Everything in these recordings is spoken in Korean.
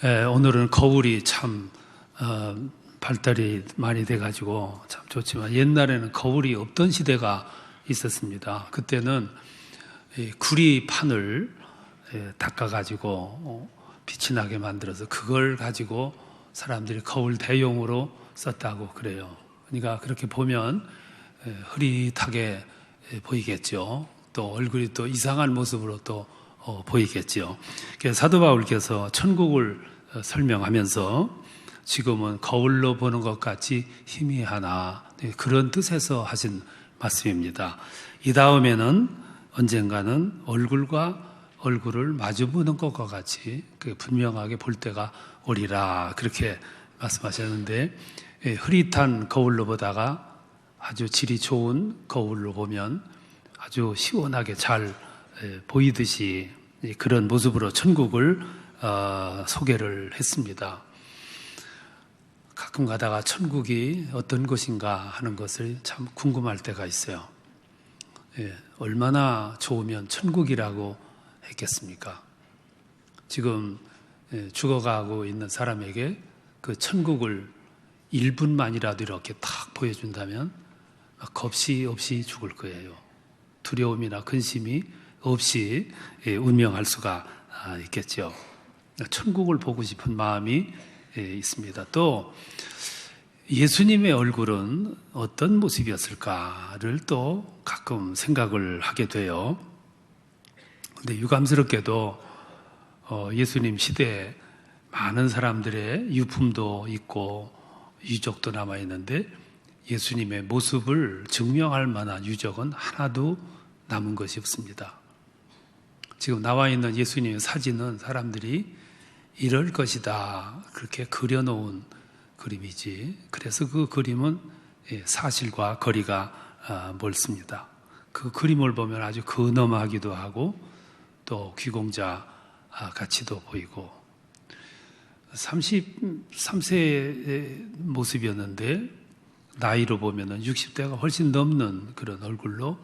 오늘은 거울이 참 발달이 많이 돼가지고 참 좋지만 옛날에는 거울이 없던 시대가 있었습니다. 그때는 구리판을 닦아가지고 빛이 나게 만들어서 그걸 가지고 사람들이 거울 대용으로 썼다고 그래요. 그러니까 그렇게 보면 흐릿하게 보이겠죠. 또 얼굴이 또 이상한 모습으로 또 보이겠죠. 사도 바울께서 천국을 설명하면서 지금은 거울로 보는 것 같이 희미하나 그런 뜻에서 하신 말씀입니다. 이 다음에는 언젠가는 얼굴과 얼굴을 마주 보는 것과 같이 분명하게 볼 때가 오리라 그렇게 말씀하셨는데 흐릿한 거울로 보다가 아주 질이 좋은 거울로 보면 아주 시원하게 잘 보이듯이 그런 모습으로 천국을 소개를 했습니다. 가끔 가다가 천국이 어떤 곳인가 하는 것을 참 궁금할 때가 있어요. 얼마나 좋으면 천국이라고 했겠습니까? 지금 죽어가고 있는 사람에게 그 천국을 1분만이라도 이렇게 탁 보여준다면 겁이 없이 죽을 거예요. 두려움이나 근심이 없이 운명할 수가 있겠죠. 천국을 보고 싶은 마음이 있습니다. 또 예수님의 얼굴은 어떤 모습이었을까를 또 가끔 생각을 하게 돼요. 근데 유감스럽게도 예수님 시대에 많은 사람들의 유품도 있고 유적도 남아있는데 예수님의 모습을 증명할 만한 유적은 하나도 남은 것이 없습니다. 지금 나와 있는 예수님의 사진은 사람들이 이럴 것이다 그렇게 그려놓은 그림이지, 그래서 그 그림은 사실과 거리가 멀습니다. 그 그림을 보면 아주 근엄하기도 하고 또 귀공자 가치도 보이고 33세의 모습이었는데 나이로 보면 60대가 훨씬 넘는 그런 얼굴로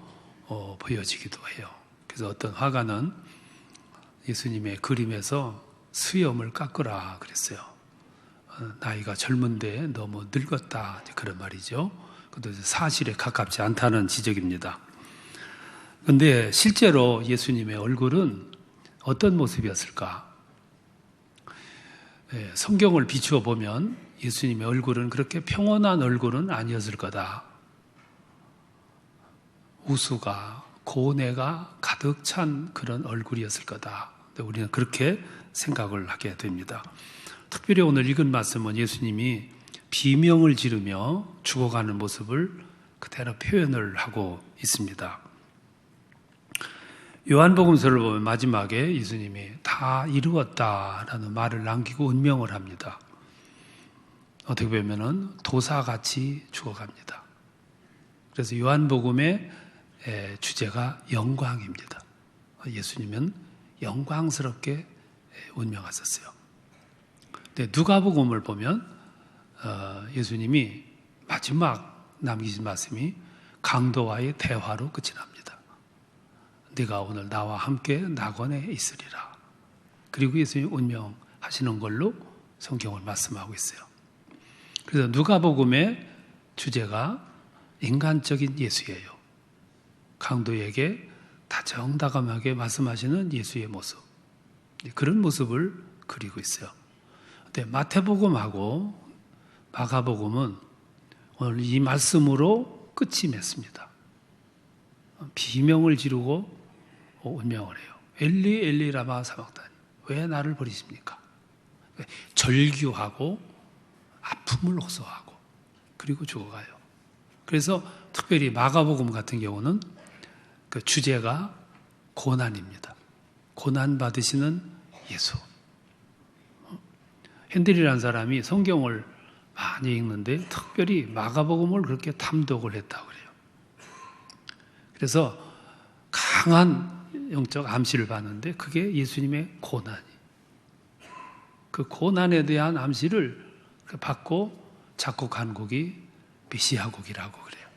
보여지기도 해요. 그래서 어떤 화가는 예수님의 그림에서 수염을 깎으라 그랬어요. 나이가 젊은데 너무 늙었다 그런 말이죠. 그것도 사실에 가깝지 않다는 지적입니다. 그런데 실제로 예수님의 얼굴은 어떤 모습이었을까? 성경을 비추어 보면 예수님의 얼굴은 그렇게 평온한 얼굴은 아니었을 거다. 우수가 고뇌가 가득 찬 그런 얼굴이었을 거다. 우리는 그렇게 생각을 하게 됩니다. 특별히 오늘 읽은 말씀은 예수님이 비명을 지르며 죽어가는 모습을 그대로 표현을 하고 있습니다. 요한복음서를 보면 마지막에 예수님이 다 이루었다라는 말을 남기고 운명을 합니다. 어떻게 보면 도사같이 죽어갑니다. 그래서 요한복음의 주제가 영광입니다. 예수님은 영광스럽게 운명하셨어요. 근데 누가복음을 보면 예수님이 마지막 남기신 말씀이 강도와의 대화로 끝이 납니다. 네가 오늘 나와 함께 낙원에 있으리라. 그리고 예수님이 운명하시는 걸로 성경을 말씀하고 있어요. 그래서 누가복음의 주제가 인간적인 예수예요. 강도에게 다정다감하게 말씀하시는 예수의 모습, 그런 모습을 그리고 있어요. 근데 마태복음하고 마가복음은 오늘 이 말씀으로 끝이 맺습니다. 비명을 지르고 운명을 해요. 엘리 엘리 라마 사박다니, 왜 나를 버리십니까? 절규하고 아픔을 호소하고 그리고 죽어가요. 그래서 특별히 마가복음 같은 경우는 그 주제가 고난입니다. 고난 받으시는 예수. 핸들이라는 사람이 성경을 많이 읽는데 특별히 마가복음을 그렇게 탐독을 했다고 그래요. 그래서 강한 영적 암시를 받는데 그게 예수님의 고난이. 그 고난에 대한 암시를 받고 작곡한 곡이 메시아 곡이라고 그래요.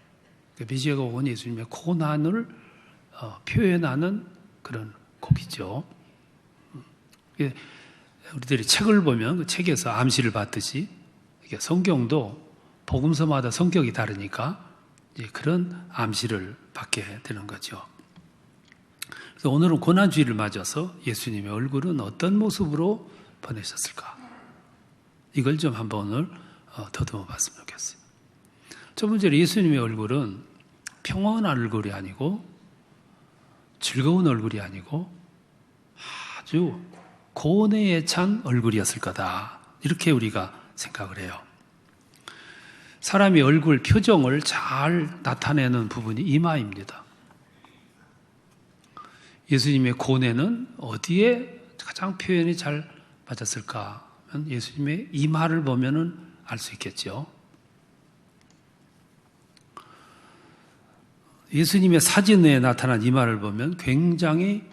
메시아 곡은 예수님의 고난을 표현하는 그런 곡이죠. 우리들이 책을 보면 그 책에서 암시를 받듯이 이게 성경도 복음서마다 성격이 다르니까 그런 암시를 받게 되는 거죠. 그래서 오늘은 고난주의를 맞아서 예수님의 얼굴은 어떤 모습으로 보내셨을까? 이걸 좀 한번 오늘 더듬어 봤으면 좋겠어요. 첫 번째로 예수님의 얼굴은 평온한 얼굴이 아니고 즐거운 얼굴이 아니고 아주 고뇌에 찬 얼굴이었을 거다. 이렇게 우리가 생각을 해요. 사람이 얼굴 표정을 잘 나타내는 부분이 이마입니다. 예수님의 고뇌는 어디에 가장 표현이 잘 맞았을까? 예수님의 이마를 보면은 알 수 있겠죠. 예수님의 사진에 나타난 이마를 보면 굉장히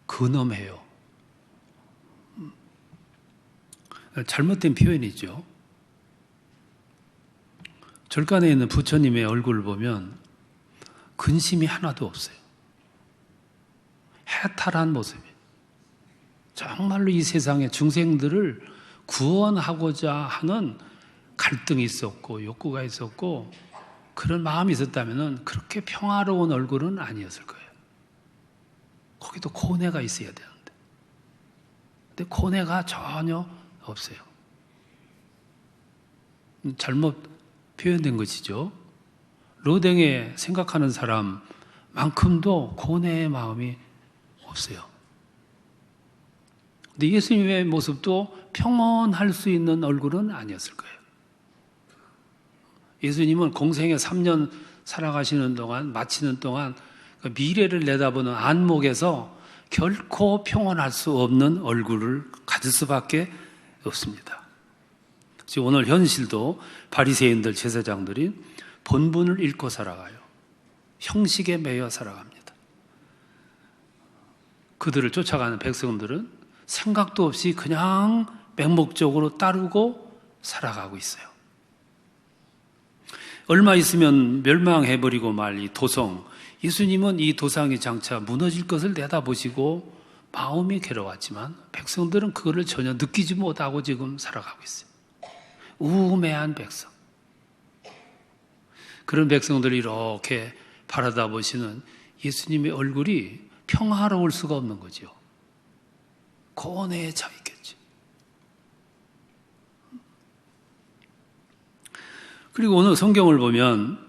근엄해요. 잘못된 표현이죠. 절간에 있는 부처님의 얼굴을 보면 근심이 하나도 없어요. 해탈한 모습이에요. 정말로 이 세상의 중생들을 구원하고자 하는 갈등이 있었고 욕구가 있었고 그런 마음이 있었다면 그렇게 평화로운 얼굴은 아니었을 거예요. 거기도 고뇌가 있어야 되는데. 근데 고뇌가 전혀 없어요. 잘못 표현된 것이죠. 로댕에 생각하는 사람만큼도 고뇌의 마음이 없어요. 근데 예수님의 모습도 평온할 수 있는 얼굴은 아니었을 거예요. 예수님은 공생에 3년 살아가시는 동안, 마치는 동안 그 미래를 내다보는 안목에서 결코 평온할 수 없는 얼굴을 가질 수밖에 없습니다. 지금 오늘 현실도 바리새인들, 제사장들이 본분을 잃고 살아가요. 형식에 매여 살아갑니다. 그들을 쫓아가는 백성들은 생각도 없이 그냥 맹목적으로 따르고 살아가고 있어요. 얼마 있으면 멸망해버리고 말 이 도성, 예수님은 이 도상이 장차 무너질 것을 내다보시고 마음이 괴로웠지만 백성들은 그거를 전혀 느끼지 못하고 지금 살아가고 있어요. 우매한 백성. 그런 백성들이 이렇게 바라다 보시는 예수님의 얼굴이 평화로울 수가 없는 거죠. 고뇌에 차 있겠죠. 그리고 오늘 성경을 보면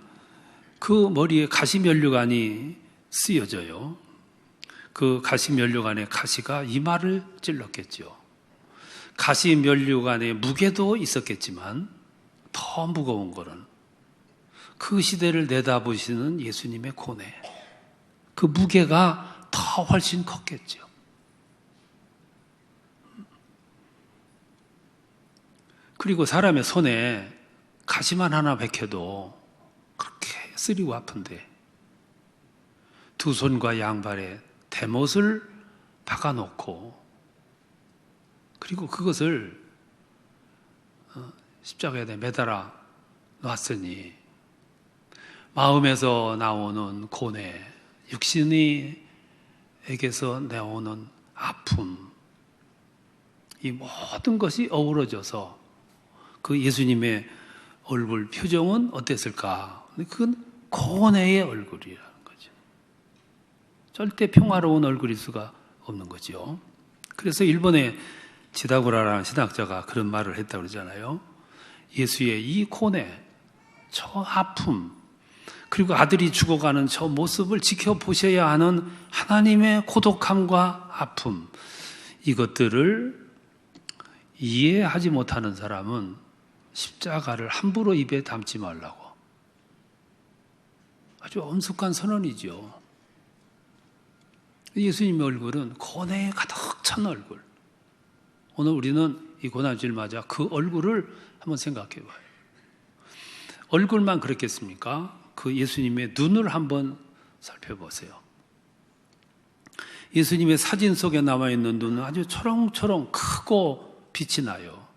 그 머리에 가시면류관이 쓰여져요. 그 가시면류관의 가시가 이마를 찔렀겠죠. 가시면류관의 무게도 있었겠지만 더 무거운 거는 그 시대를 내다보시는 예수님의 고뇌. 그 무게가 더 훨씬 컸겠죠. 그리고 사람의 손에 가시만 하나 박혀도 그렇게 쓰리고 아픈데 두 손과 양발에 대못을 박아놓고 그리고 그것을 십자가에 매달아 놨으니 마음에서 나오는 고뇌, 육신에게서 나오는 아픔, 이 모든 것이 어우러져서 그 예수님의 얼굴 표정은 어땠을까? 그건 고뇌의 얼굴이라는 거죠. 절대 평화로운 얼굴일 수가 없는 거죠. 그래서 일본의 지다구라라는 신학자가 그런 말을 했다고 그러잖아요. 예수의 이 고뇌, 저 아픔, 그리고 아들이 죽어가는 저 모습을 지켜보셔야 하는 하나님의 고독함과 아픔, 이것들을 이해하지 못하는 사람은 십자가를 함부로 입에 담지 말라고. 아주 엄숙한 선언이죠. 예수님의 얼굴은 고뇌에 가득 찬 얼굴. 오늘 우리는 이 고난주일 맞아 그 얼굴을 한번 생각해 봐요. 얼굴만 그렇겠습니까? 그 예수님의 눈을 한번 살펴보세요. 예수님의 사진 속에 남아있는 눈은 아주 초롱초롱 크고 빛이 나요.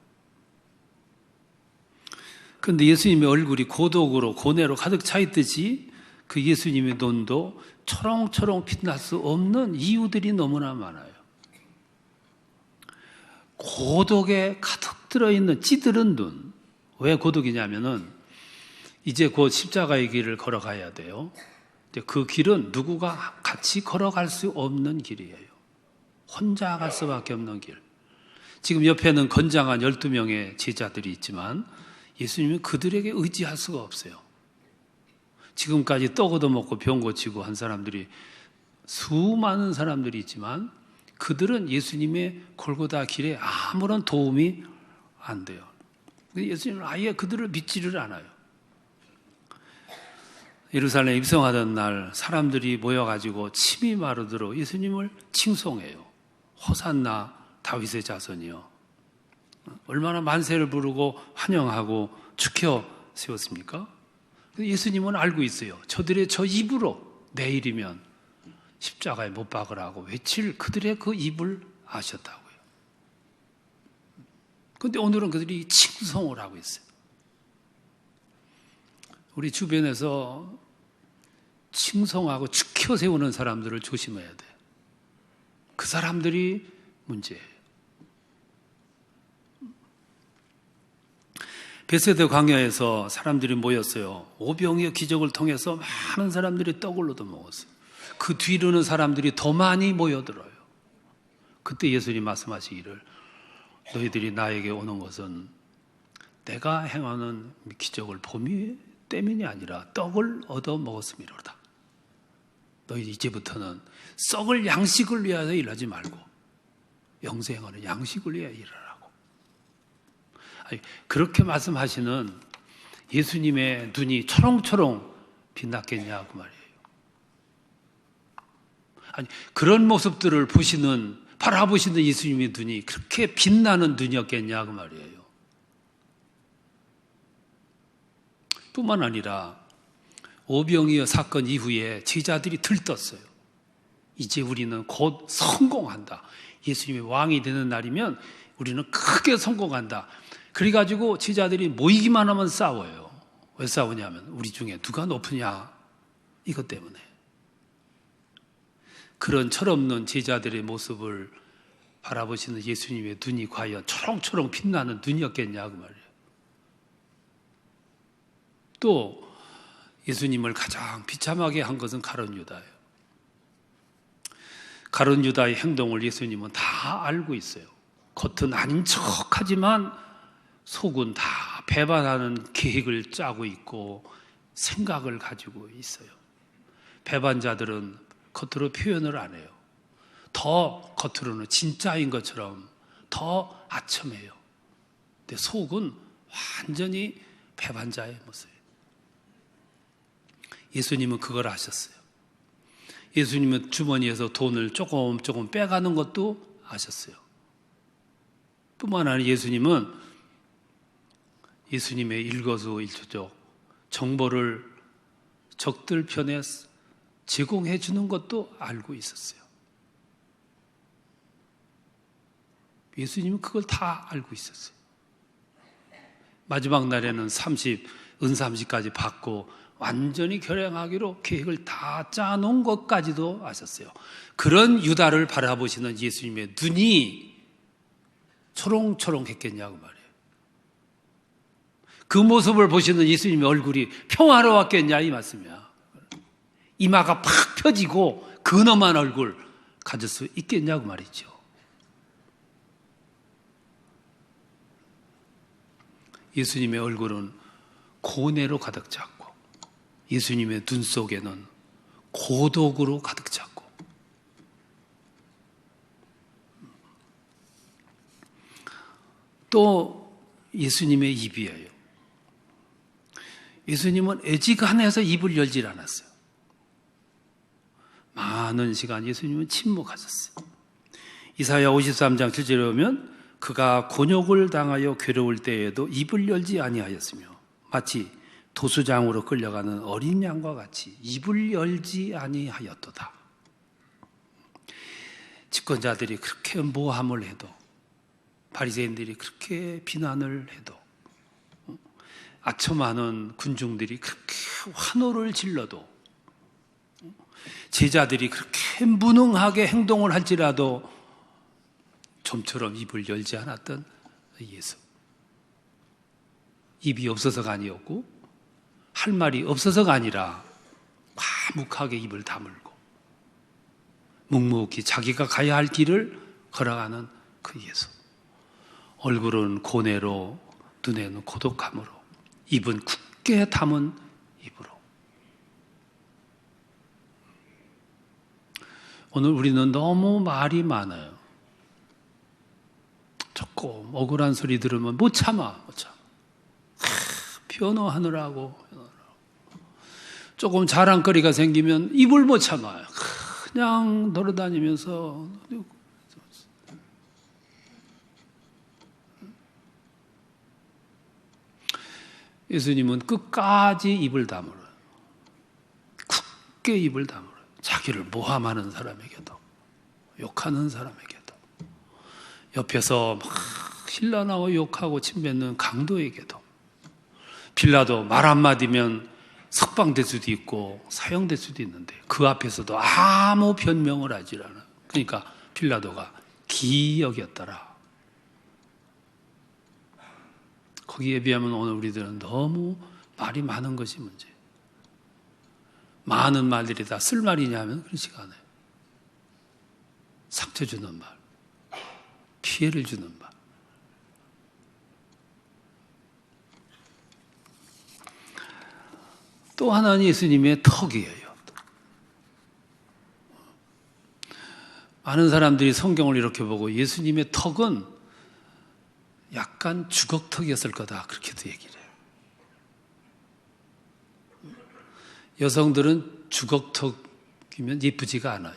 그런데 예수님의 얼굴이 고독으로 고뇌로 가득 차 있듯이 그 예수님의 눈도 초롱초롱 빛날 수 없는 이유들이 너무나 많아요. 고독에 가득 들어있는 찌들은 눈. 왜 고독이냐면은 이제 곧 십자가의 길을 걸어가야 돼요. 그 길은 누구가 같이 걸어갈 수 없는 길이에요. 혼자 갈 수밖에 없는 길. 지금 옆에는 건장한 12명의 제자들이 있지만 예수님은 그들에게 의지할 수가 없어요. 지금까지 떡 얻어먹고 병 고치고 한 사람들이 수많은 사람들이 있지만 그들은 예수님의 골고다 길에 아무런 도움이 안 돼요. 예수님은 아예 그들을 믿지를 않아요. 예루살렘에 입성하던 날 사람들이 모여가지고 침이 마르도록 예수님을 칭송해요. 호산나 다윗의 자손이요. 얼마나 만세를 부르고 환영하고 축혀 세웠습니까? 예수님은 알고 있어요. 저들의 저 입으로 내일이면 십자가에 못 박으라고 외칠 그들의 그 입을 아셨다고요. 그런데 오늘은 그들이 칭송을 하고 있어요. 우리 주변에서 칭송하고 축혀 세우는 사람들을 조심해야 돼요. 그 사람들이 문제예요. 베세다 광야에서 사람들이 모였어요. 오병이어 기적을 통해서 많은 사람들이 떡을 얻어먹었어요. 그 뒤로는 사람들이 더 많이 모여들어요. 그때 예수님 말씀하시기를 너희들이 나에게 오는 것은 내가 행하는 기적을 봄이 때문이 아니라 떡을 얻어먹었음이로다. 너희 이제부터는 썩을 양식을 위하여 일하지 말고 영생하는 양식을 위하여 일하라고. 아니, 그렇게 말씀하시는 예수님의 눈이 초롱초롱 빛났겠냐고 말이에요. 아니, 그런 모습들을 바라보시는 예수님의 눈이 그렇게 빛나는 눈이었겠냐고 말이에요. 뿐만 아니라 오병이어 사건 이후에 제자들이 들떴어요. 이제 우리는 곧 성공한다. 예수님이 왕이 되는 날이면 우리는 크게 성공한다. 그래가지고 제자들이 모이기만 하면 싸워요. 왜 싸우냐면 우리 중에 누가 높으냐 이것 때문에. 그런 철없는 제자들의 모습을 바라보시는 예수님의 눈이 과연 초롱초롱 빛나는 눈이었겠냐고 말이에요. 또 예수님을 가장 비참하게 한 것은 가룟 유다예요. 가룟 유다의 행동을 예수님은 다 알고 있어요. 겉은 아닌 척하지만 속은 다 배반하는 계획을 짜고 있고 생각을 가지고 있어요. 배반자들은 겉으로 표현을 안 해요. 더 겉으로는 진짜인 것처럼 더 아첨해요. 근데 속은 완전히 배반자의 모습이에요. 예수님은 그걸 아셨어요. 예수님은 주머니에서 돈을 조금 빼가는 것도 아셨어요. 뿐만 아니라 예수님은 예수님의 일거수일투족 정보를 적들 편에 제공해 주는 것도 알고 있었어요. 예수님은 그걸 다 알고 있었어요. 마지막 날에는 은 30까지 받고 완전히 결행하기로 계획을 다 짜놓은 것까지도 아셨어요. 그런 유다를 바라보시는 예수님의 눈이 초롱초롱했겠냐고 말이에요. 그 모습을 보시는 예수님의 얼굴이 평화로웠겠냐 이 말씀이야. 이마가 팍 펴지고 근엄한 얼굴 가질 수 있겠냐고 말이죠. 예수님의 얼굴은 고뇌로 가득 찼고 예수님의 눈 속에는 고독으로 가득 찼고 또 예수님의 입이에요. 예수님은 애지간해서 입을 열질 않았어요. 많은 시간 예수님은 침묵하셨어요. 이사야 53장 7절에 보면 그가 곤욕을 당하여 괴로울 때에도 입을 열지 아니하였으며 마치 도수장으로 끌려가는 어린 양과 같이 입을 열지 아니하였도다. 집권자들이 그렇게 모함을 해도 바리새인들이 그렇게 비난을 해도 아첨하는 군중들이 그렇게 환호를 질러도 제자들이 그렇게 무능하게 행동을 할지라도 좀처럼 입을 열지 않았던 예수. 입이 없어서가 아니었고 할 말이 없어서가 아니라 과묵하게 입을 다물고 묵묵히 자기가 가야 할 길을 걸어가는 그 예수. 얼굴은 고뇌로, 눈에는 고독함으로, 입은 굳게 담은 입으로. 오늘 우리는 너무 말이 많아요. 조금 억울한 소리 들으면 못 참아. 변호하느라고. 조금 자랑거리가 생기면 입을 못 참아요. 그냥 돌아다니면서. 예수님은 끝까지 입을 다물어요. 굳게 입을 다물어요. 자기를 모함하는 사람에게도, 욕하는 사람에게도, 옆에서 막 신라나고 욕하고 침뱉는 강도에게도, 빌라도 말 한마디면 석방될 수도 있고 사형될 수도 있는데 그 앞에서도 아무 변명을 하지 않아요. 그러니까 빌라도가 기이 여겼더라. 거기에 비하면 오늘 우리들은 너무 말이 많은 것이 문제예요. 많은 말들이 다 쓸 말이냐 하면 그렇지가 않아요. 상처 주는 말, 피해를 주는 말. 또 하나는 예수님의 턱이에요. 많은 사람들이 성경을 이렇게 보고 예수님의 턱은 약간 주걱턱이었을 거다 그렇게도 얘기를 해요. 여성들은 주걱턱이면 이쁘지가 않아요.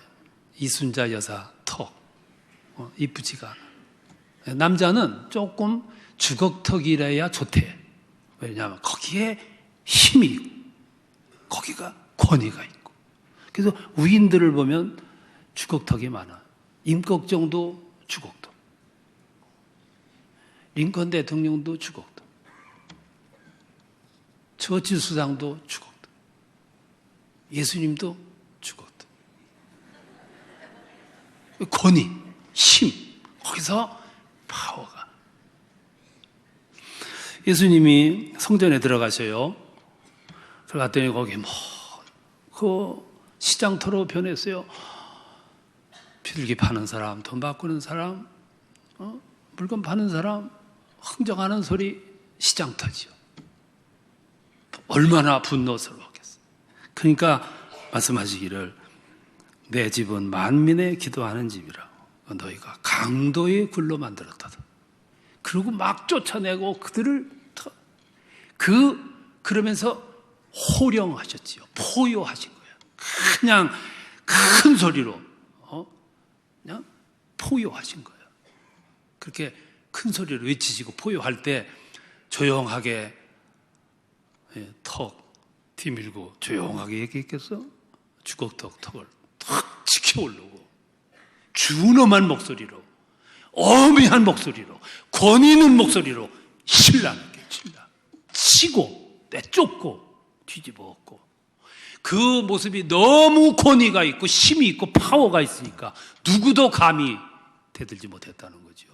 이순자 여사 턱 이쁘지가 않아요. 남자는 조금 주걱턱이라야 좋대. 왜냐하면 거기에 힘이 있고 거기가 권위가 있고. 그래서 위인들을 보면 주걱턱이 많아요. 임꺽정도 주걱턱, 링컨 대통령도 주걱턱, 처칠 수상도 주걱턱, 예수님도 주걱턱. 권위, 힘, 거기서 파워가. 예수님이 성전에 들어가셔요. 들어갔더니 거기 그 시장터로 변했어요. 비둘기 파는 사람, 돈 바꾸는 사람, 물건 파는 사람, 흥정하는 소리, 시장터지요. 얼마나 분노스러웠겠어요. 그러니까 말씀하시기를 내 집은 만민의 기도하는 집이라 너희가 강도의 굴로 만들었다. 그리고 막 쫓아내고 그들을 그러면서 호령하셨지요. 포효하신 거예요. 그냥 큰 소리로 그냥 포효하신 거예요. 그렇게 큰 소리로 외치시고 포효할 때 조용하게 턱 뒤밀고 조용하게 얘기했겠어? 주걱턱 턱을 탁 치켜오르고 준엄한 목소리로 어미한 목소리로 권위 있는 목소리로 신라는 게 신라 치고 내쫓고 뒤집어 엎고 그 모습이 너무 권위가 있고 힘이 있고 파워가 있으니까 누구도 감히 대들지 못했다는 거죠.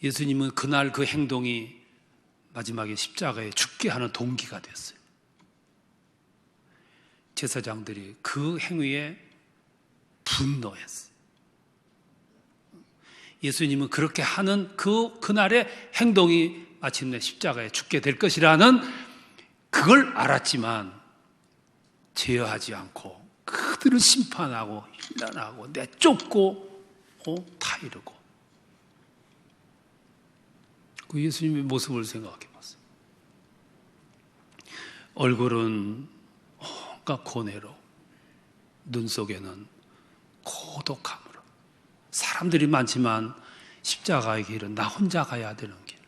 예수님은 그날 그 행동이 마지막에 십자가에 죽게 하는 동기가 됐어요. 제사장들이 그 행위에 분노했어요. 예수님은 그렇게 하는 그날의 행동이 마침내 십자가에 죽게 될 것이라는 그걸 알았지만 제어하지 않고 그들을 심판하고 힐난하고 내쫓고 타이르고 그 예수님의 모습을 생각해 봤어요. 얼굴은 온갖 고뇌로 눈 속에는 고독함으로 사람들이 많지만 십자가의 길은 나 혼자 가야 되는 길.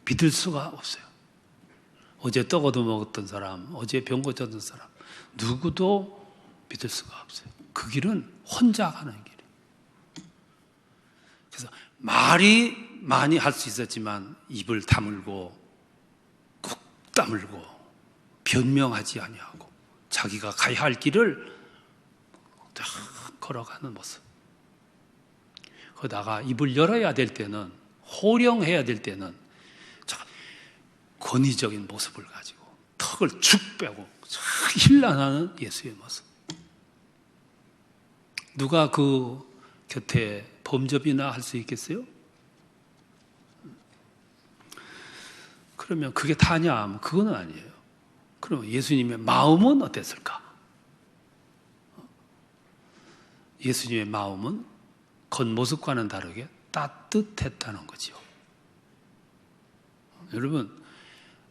믿을 수가 없어요. 어제 떡 얻어 먹었던 사람, 어제 병 고쳤던 사람 누구도 믿을 수가 없어요. 그 길은 혼자 가는 길이에요. 그래서 말이 많이 할 수 있었지만 입을 다물고 꾹 다물고 변명하지 아니하고 자기가 가야 할 길을 쫙 걸어가는 모습. 거기다가 입을 열어야 될 때는, 호령해야 될 때는 권위적인 모습을 가지고 턱을 축 빼고 힐난하는 예수의 모습. 누가 그 곁에 범접이나 할 수 있겠어요? 그러면 그게 다냐 하면 그건 아니에요. 그러면 예수님의 마음은 어땠을까? 예수님의 마음은 겉모습과는 다르게 따뜻했다는 거죠. 여러분,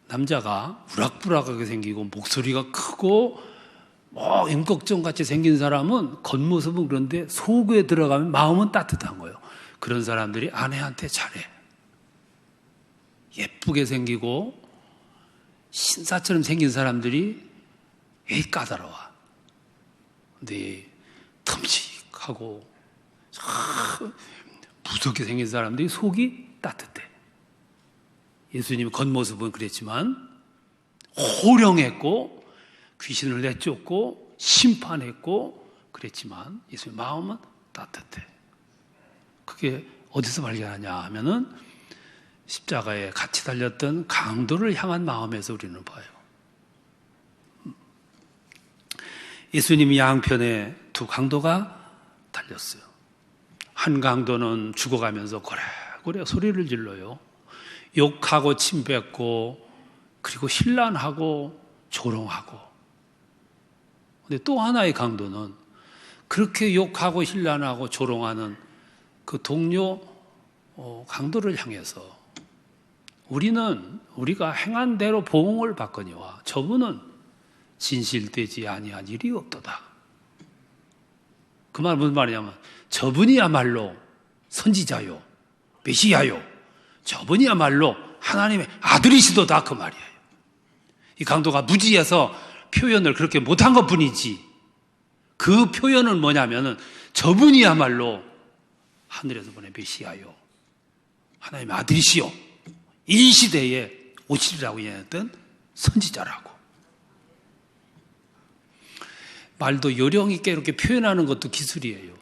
남자가 우락부락하게 생기고 목소리가 크고 임꺽정같이 생긴 사람은 겉모습은 그런데 속에 들어가면 마음은 따뜻한 거예요. 그런 사람들이 아내한테 잘해. 예쁘게 생기고 신사처럼 생긴 사람들이 까다로워. 근데 듬직하고 무섭게 생긴 사람들이 속이 따뜻해. 예수님 겉모습은 그랬지만 호령했고 귀신을 내쫓고 심판했고 그랬지만 예수님 마음은 따뜻해. 그게 어디서 발견하냐 하면은 십자가에 같이 달렸던 강도를 향한 마음에서 우리는 봐요. 예수님이 양편에 두 강도가 달렸어요. 한 강도는 죽어가면서 고래고래 소리를 질러요. 욕하고 침뱉고 그리고 힐난하고 조롱하고. 근데 또 하나의 강도는 그렇게 욕하고 힐난하고 조롱하는 그 동료 강도를 향해서 우리가 행한 대로 보응을 받거니와 저분은 진실되지 아니한 일이 없도다. 그 말은 무슨 말이냐면 저분이야말로 선지자요, 메시아요, 저분이야말로 하나님의 아들이시도다 그 말이에요. 이 강도가 무지해서 표현을 그렇게 못한 것 뿐이지 그 표현은 뭐냐면은 저분이야말로 하늘에서 보낸 메시아요, 하나님의 아들이시요, 이 시대에 오시리라고 얘기했던 선지자라고. 말도 요령 있게 이렇게 표현하는 것도 기술이에요.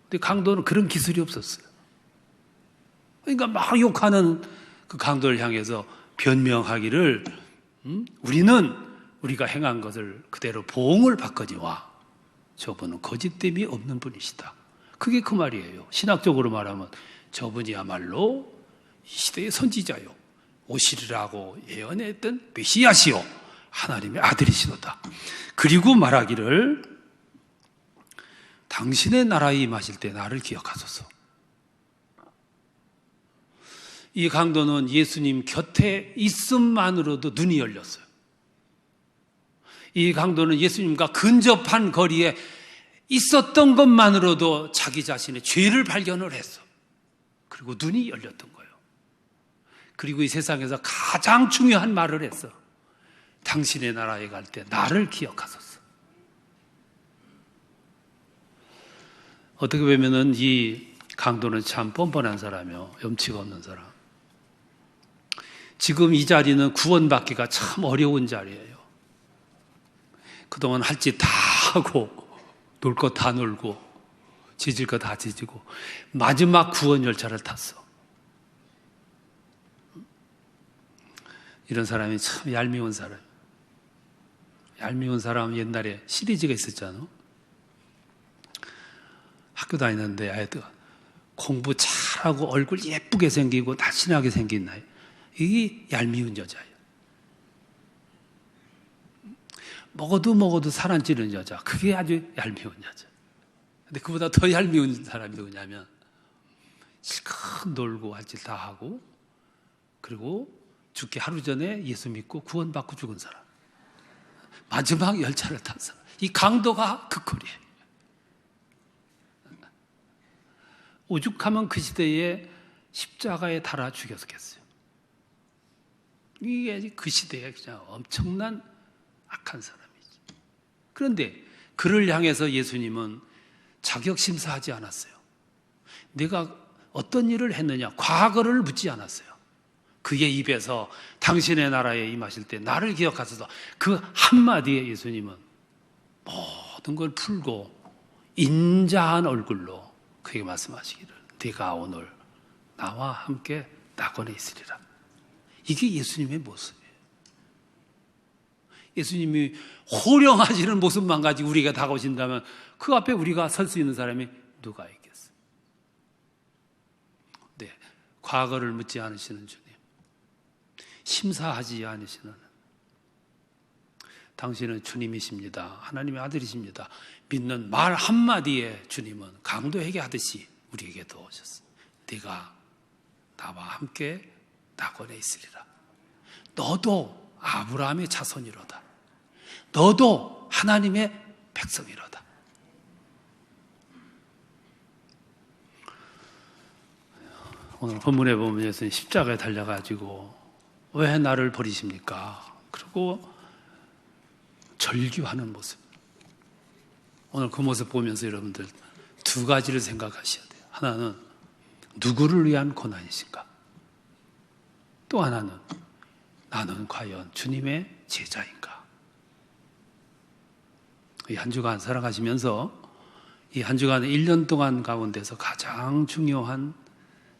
근데 강도는 그런 기술이 없었어요. 그러니까 막 욕하는 그 강도를 향해서 변명하기를 우리는 우리가 행한 것을 그대로 보응을 받거니와 저분은 거짓됨이 없는 분이시다. 그게 그 말이에요. 신학적으로 말하면 저분이야말로 이 시대의 선지자요, 오시리라고 예언했던 메시아시요, 하나님의 아들이시도다. 그리고 말하기를 당신의 나라에 임하실 때 나를 기억하소서. 이 강도는 예수님 곁에 있음만으로도 눈이 열렸어요. 이 강도는 예수님과 근접한 거리에 있었던 것만으로도 자기 자신의 죄를 발견을 했어. 그리고 눈이 열렸던 거예요. 그리고 이 세상에서 가장 중요한 말을 했어. 당신의 나라에 갈 때 나를 기억하소서. 어떻게 보면은 이 강도는 참 뻔뻔한 사람이요, 염치가 없는 사람. 지금 이 자리는 구원받기가 참 어려운 자리예요. 그동안 할 짓 다 하고 놀 거 다 놀고 지질 거 다 지지고 마지막 구원 열차를 탔어. 이런 사람이 참 얄미운 사람. 얄미운 사람 옛날에 시리즈가 있었잖아. 학교 다니는데 아이들 공부 잘하고 얼굴 예쁘게 생기고 날씬하게 생긴 나이. 이게 얄미운 여자예요. 먹어도 살 안 찌는 여자. 그게 아주 얄미운 여자. 근데 그보다 더 얄미운 사람이 누구냐면 실컷 놀고 할 짓 다 하고 그리고 죽기 하루 전에 예수 믿고 구원받고 죽은 사람. 마지막 열차를 탄 사람. 이 강도가 그 꼴이에요. 오죽하면 그 시대에 십자가에 달아 죽였겠어요. 이게 그 시대에 그냥 엄청난 악한 사람이지. 그런데 그를 향해서 예수님은 자격심사하지 않았어요. 내가 어떤 일을 했느냐, 과거를 묻지 않았어요. 그의 입에서 당신의 나라에 임하실 때 나를 기억하소서. 그 한마디에 예수님은 모든 걸 풀고 인자한 얼굴로 그에게 말씀하시기를 네가 오늘 나와 함께 낙원에 있으리라. 이게 예수님의 모습이에요. 예수님이 호령하시는 모습만 가지고 우리가 다가오신다면 그 앞에 우리가 설 수 있는 사람이 누가 있겠어요? 네, 과거를 묻지 않으시는 주님, 심사하지 않으시는, 당신은 주님이십니다. 하나님의 아들이십니다. 믿는 말 한마디에 주님은 강도에게 하듯이 우리에게도 오셨어요. 네가 나와 함께 낙원에 있으리라. 너도 아브라함의 자손이로다. 너도 하나님의 백성이로다. 오늘 본문에 보면 예수님 십자가에 달려가지고 왜 나를 버리십니까? 그리고 절규하는 모습. 오늘 그 모습 보면서 여러분들 두 가지를 생각하셔야 돼요. 하나는 누구를 위한 고난이신가? 또 하나는 나는 과연 주님의 제자인가? 이 한 주간 살아가시면서 이 한 주간 1년 동안 가운데서 가장 중요한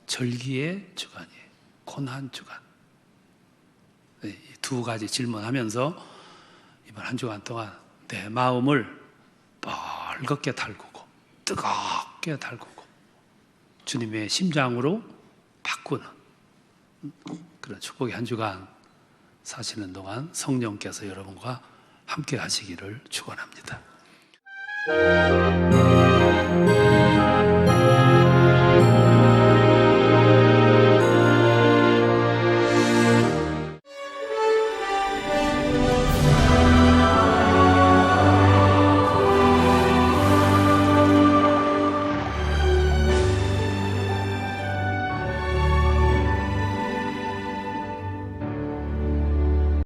절기의 주간이에요. 고난 주간. 이 두 가지 질문하면서 이번 한 주간 동안 내 마음을 뻘겋게 달구고 뜨겁게 달구고 주님의 심장으로 바꾸는 그런 축복의 한 주간 사시는 동안 성령께서 여러분과 함께 하시기를 축원합니다.